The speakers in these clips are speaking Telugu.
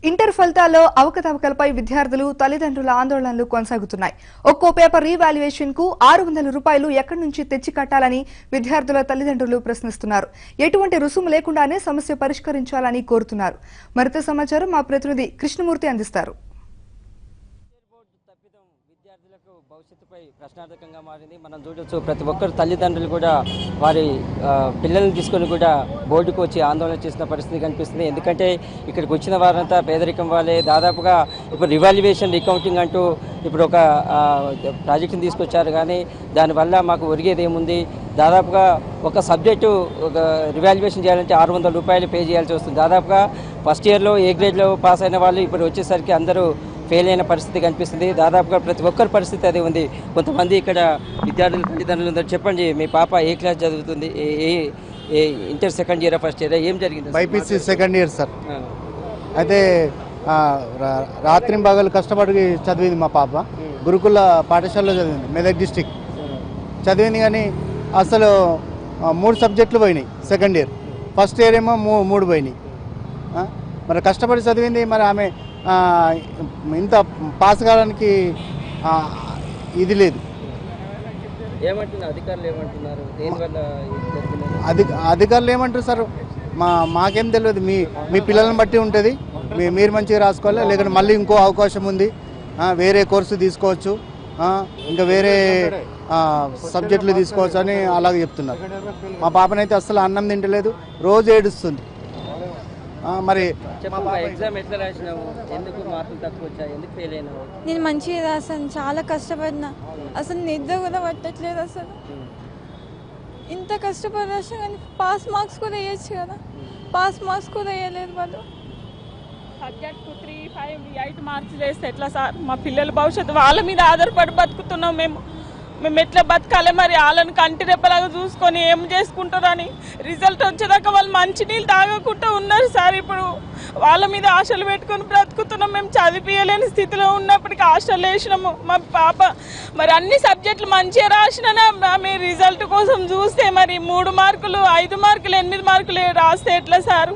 ఇంటర్ ఫలితాల్లో అవకతవకలపై విద్యార్థులు తల్లిదండ్రుల ఆందోళనలు కొనసాగుతున్నాయి. ఒక్కో పేపర్ రీవాల్యుయేషన్ కు 600 రూపాయలు ఎక్కడి నుంచి తెచ్చి కట్టాలని విద్యార్థుల తల్లిదండ్రులు ప్రశ్నిస్తున్నారు. ఎటువంటి రుసుము లేకుండానే సమస్య పరిష్కరించాలని కోరుతున్నారు. మరింత సమాచారం మా ప్రతినిధి కృష్ణమూర్తి అందిస్తారు. భవిష్యత్తుపై ప్రశ్నార్థకంగా మారింది. మనం చూడొచ్చు ప్రతి ఒక్కరు తల్లిదండ్రులు కూడా వారి పిల్లల్ని తీసుకొని కూడా బోర్డుకు వచ్చి ఆందోళన చేసిన పరిస్థితి కనిపిస్తుంది. ఎందుకంటే ఇక్కడికి వచ్చిన వారంతా పేదరికం వాళ్ళే. దాదాపుగా ఇప్పుడు రివాల్యుయేషన్ రికౌంటింగ్ అంటూ ఇప్పుడు ఒక ప్రాజెక్టుని తీసుకొచ్చారు. కానీ దానివల్ల మాకు ఒరిగేది ఏముంది? దాదాపుగా ఒక సబ్జెక్టు ఒక రివాల్యుయేషన్ చేయాలంటే 600 రూపాయలు పే చేయాల్సి వస్తుంది. దాదాపుగా ఫస్ట్ ఇయర్లో ఏ గ్రేడ్లో పాస్ అయిన వాళ్ళు ఇప్పుడు వచ్చేసరికి అందరూ ఫెయిల్ అయిన పరిస్థితి కనిపిస్తుంది. దాదాపుగా ప్రతి ఒక్కరి పరిస్థితి అదే ఉంది. కొంతమంది ఇక్కడ విద్యార్థులు తల్లిదండ్రులు ఉందని చెప్పండి, మీ పాప ఏ క్లాస్ చదువుతుంది? ఏ inter second year first year ఏం జరిగింది? BiPC second year sir. అయితే రాత్రి పగలు కష్టపడి చదివింది మా పాప. గురుకుల పాఠశాలలో చదివింది, మెదక్ డిస్టిక్ చదివింది. కానీ అసలు 3 సబ్జెక్టులు పోయినాయి సెకండ్ ఇయర్. ఫస్ట్ ఇయర్ ఏమో 3 పోయినాయి. మరి కష్టపడి చదివింది. మరి ఆమె ఇంత పాస్ కావడానికి ఇది లేదు. అధికారులు ఏమంటారు సార్? మాకేం తెలియదు. మీ పిల్లలను బట్టి ఉంటుంది. మీరు మంచిగా రాసుకోవాలి, లేకుంటే మళ్ళీ ఇంకో అవకాశం ఉంది, వేరే కోర్సు తీసుకోవచ్చు, ఇంకా వేరే సబ్జెక్టులు తీసుకోవచ్చు అని అలాగే చెప్తున్నారు. మా పాపనైతే అస్సలు అన్నం తింటలేదు, రోజు ఏడుస్తుంది. మరి ఎగ్జామ్ ఎట్లా రాసినావు? ఎందుకు మార్కులు తక్కువ వచ్చాయి? ఎందుకు ఫెయిల్ అయినావు? నేను మంచిగా రాసాను, చాలా కష్టపడినా. అసలు నిద్ర కూడా పట్టట్లేదు. అసలు ఇంత కష్టపడి రాసా కానీ పాస్ మార్క్స్ కూడా వేయచ్చు కదా. పాస్ మార్క్స్ కూడా వేయలేదు వాళ్ళు. సబ్జెక్ట్కు 3, 5, 8 మార్క్స్ వేస్తే ఎట్లా సార్? మా పిల్లల భవిష్యత్తు వాళ్ళ మీద ఆధారపడి బతుకుతున్నాం. మేము ఎట్లా బతకాలి? మరి వాళ్ళని కంటి రెప్పలాగా చూసుకొని ఏం చేసుకుంటారని రిజల్ట్ వచ్చేదాకా వాళ్ళు మంచినీళ్ళు తాగకుండా ఉన్నారు సార్. ఇప్పుడు వాళ్ళ మీద ఆశలు పెట్టుకొని బ్రతుకుతున్నాం. మేము చదివించలేని స్థితిలో ఉన్నప్పటికీ ఆశలు వేసినాము. మా పాప మరి అన్ని సబ్జెక్టులు మంచిగా రాసినా మీ రిజల్ట్ కోసం చూస్తే మరి 3 మార్కులు, 5 మార్కులు, 8 మార్కులు రాస్తే ఎట్లా సార్?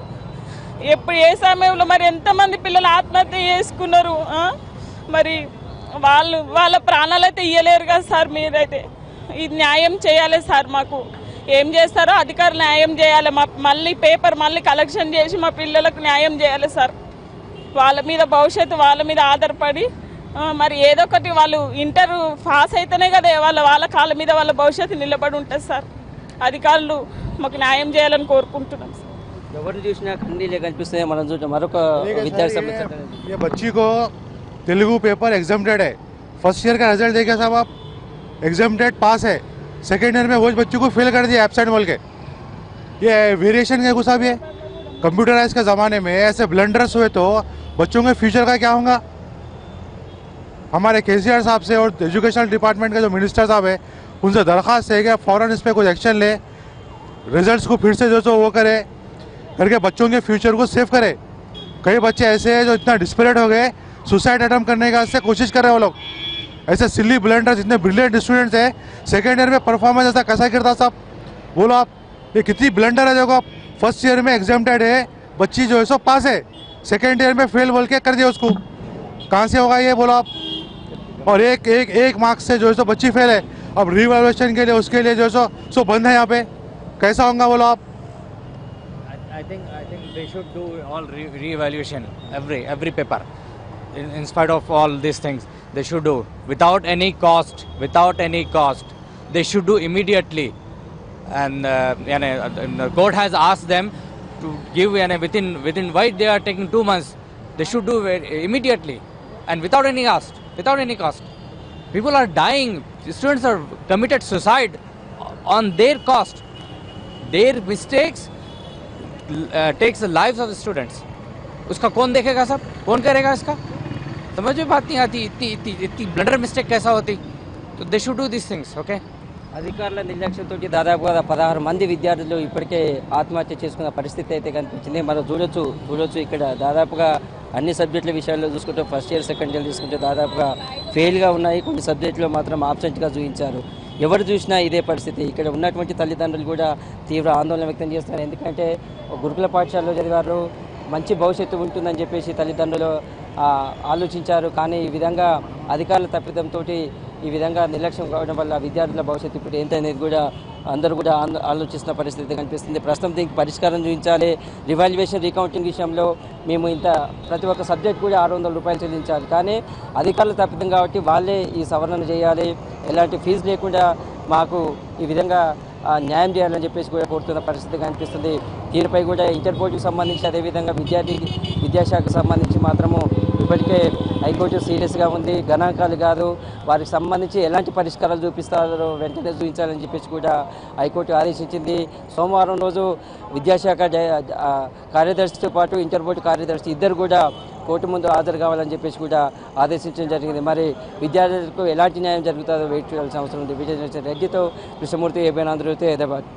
ఎప్పుడు ఏ సమయంలో మరి ఎంతమంది పిల్లలు ఆత్మహత్య చేసుకున్నారు? మరి వాళ్ళ ప్రాణాలు అయితే ఇయ్యలేరు కదా సార్. మీరైతే ఇది న్యాయం చేయాలి సార్. మాకు ఏం చేస్తారో అధికారులు న్యాయం చేయాలి. మళ్ళీ పేపర్ కలెక్షన్ చేసి మా పిల్లలకు న్యాయం చేయాలి సార్. వాళ్ళ మీద భవిష్యత్తు వాళ్ళ మీద ఆధారపడి మరి ఏదో ఒకటి వాళ్ళు ఇంటర్ పాస్ అయితేనే కదా వాళ్ళ కాళ్ళ మీద వాళ్ళ భవిష్యత్తు నిలబడి ఉంటుంది సార్. అధికారులు మాకు న్యాయం చేయాలని కోరుకుంటున్నాం సార్. ఎవరిని చూసినా కన్నీళ్ళే కనిపిస్తున్నాయి. మనం చూద్దాం మరొక విద్యార్థి సమస్య. బచ్చీకో तेलुगु पेपर एग्जामटेड है. फर्स्ट ईयर का रिजल्ट देखिए साहब आप, एग्जामटेड पास है. सेकेंड ईयर में वो बच्चों को फेल कर दिया एब्सेंट बोल के. ये वेरिएशन क्या गुस्सा भी है? कंप्यूटराइज के ज़माने में ऐसे ब्लंडर्स हुए तो बच्चों के फ्यूचर का क्या होगा? हमारे केसीआर साहब से और एजुकेशन डिपार्टमेंट के जो मिनिस्टर साहब है उनसे दरख्वास्त है कि फ़ौरन इस पर कुछ एक्शन ले, रिजल्ट्स को फिर से जो वो करे करके बच्चों के फ्यूचर को सेव करे. कई बच्चे ऐसे हैं जो इतना डिस्परेट हो गए, सुसाइड अटेम्प्ट करने का से कोशिश कर रहे हैं वो लोग. ऐसे सिली ब्लंडर्स, इतने ब्रिलियंट स्टूडेंट्स हैं, सेकेंड ईयर में परफॉर्मेंस ऐसा कैसा गिरता साहब? बोलो आप, ये कितनी ब्लंडर है. देखो आप, फर्स्ट ईयर में एग्जामटेड है बच्ची जो है सो पास है, सेकेंड ईयर में फेल बोल के कर दिया उसको. कहाँ से होगा ये बोलो आप? और एक मार्क्स से जो है सो बच्ची फेल है. अब रीवैल्यूएशन के लिए उसके लिए जो है सो बंद है यहाँ पे. कैसा होगा बोलो आप? I think they should do all re-evaluation every paper. In spite of all these things, they should do without any cost. They should do immediately. And the court has asked them to give within why they are taking 2 months. They should do immediately and without any cost. People are dying. Students are committed suicide on their cost. Their mistakes takes the lives of the students. उसका कौन देखेगा सब? कौन करेगा इसका? समझ में बात नहीं आती. इतनी ब्लंडर मिस्टेक कैसा होती? तो they should do this things. Okay. అధికారుల నిర్లక్ష్యంతో దాదాపుగా 16 మంది విద్యార్థులు ఇప్పటికే ఆత్మహత్య చేసుకున్న పరిస్థితి అయితే కనిపించింది. మనం చూడొచ్చు ఇక్కడ దాదాపుగా అన్ని సబ్జెక్టుల విషయాల్లో చూసుకుంటే ఫస్ట్ ఇయర్ సెకండ్ ఇయర్ తీసుకుంటే దాదాపుగా ఫెయిల్గా ఉన్నాయి. కొన్ని సబ్జెక్టులో మాత్రం ఆబ్సెంట్గా చూపించారు. ఎవరు చూసినా ఇదే పరిస్థితి. ఇక్కడ ఉన్నటువంటి తల్లిదండ్రులు కూడా తీవ్ర ఆందోళన వ్యక్తం చేస్తున్నారు. ఎందుకంటే గురుకుల పాఠశాలలో చదివారు, మంచి భవిష్యత్తు ఉంటుందని చెప్పేసి తల్లిదండ్రులు ఆలోచించారు. కానీ ఈ విధంగా అధికారుల తప్పిదంతో ఈ విధంగా నిర్లక్ష్యం కావడం వల్ల విద్యార్థుల భవిష్యత్తు ఇప్పుడు ఏంటనేది కూడా అందరూ కూడా ఆలోచిస్తున్న పరిస్థితి కనిపిస్తుంది. ప్రస్తుతం దీనికి పరిష్కారం చూపించాలి. రివాల్యుయేషన్ రీకౌంటింగ్ విషయంలో మేము ప్రతి ఒక్క సబ్జెక్ట్ కూడా 600 రూపాయలు చెల్లించాలి. కానీ అధికారులు తప్పిదం కాబట్టి వాళ్ళే ఈ సవరణ చేయాలి. ఎలాంటి ఫీజు లేకుండా మాకు ఈ విధంగా న్యాయం చేయాలని చెప్పేసి కూడా కోరుతున్న పరిస్థితి కనిపిస్తుంది. దీనిపై కూడా ఇంటర్ బోర్డుకు సంబంధించి అదేవిధంగా విద్యాశాఖకు సంబంధించి మాత్రము ఇప్పటికే హైకోర్టు సీరియస్గా ఉంది. గణాంకాలు కాదు, వారికి సంబంధించి ఎలాంటి పరిష్కారాలు చూపిస్తారో వెంటనే చూపించాలని చెప్పేసి కూడా హైకోర్టు ఆదేశించింది. సోమవారం రోజు విద్యాశాఖ కార్యదర్శితో పాటు ఇంటర్ బోర్డు కార్యదర్శి ఇద్దరు కూడా కోర్టు ముందు హాజరు కావాలని చెప్పేసి కూడా ఆదేశించడం జరిగింది. మరి విద్యార్థులకు ఎలాంటి న్యాయం జరుగుతుందో వెయిట్ చేయాల్సిన అవసరం ఉంది. విజయ రెడ్డితో కృష్ణమూర్తి, ఏబిఎన్ ఆంధ్రజ్యోతి, హైదరాబాద్.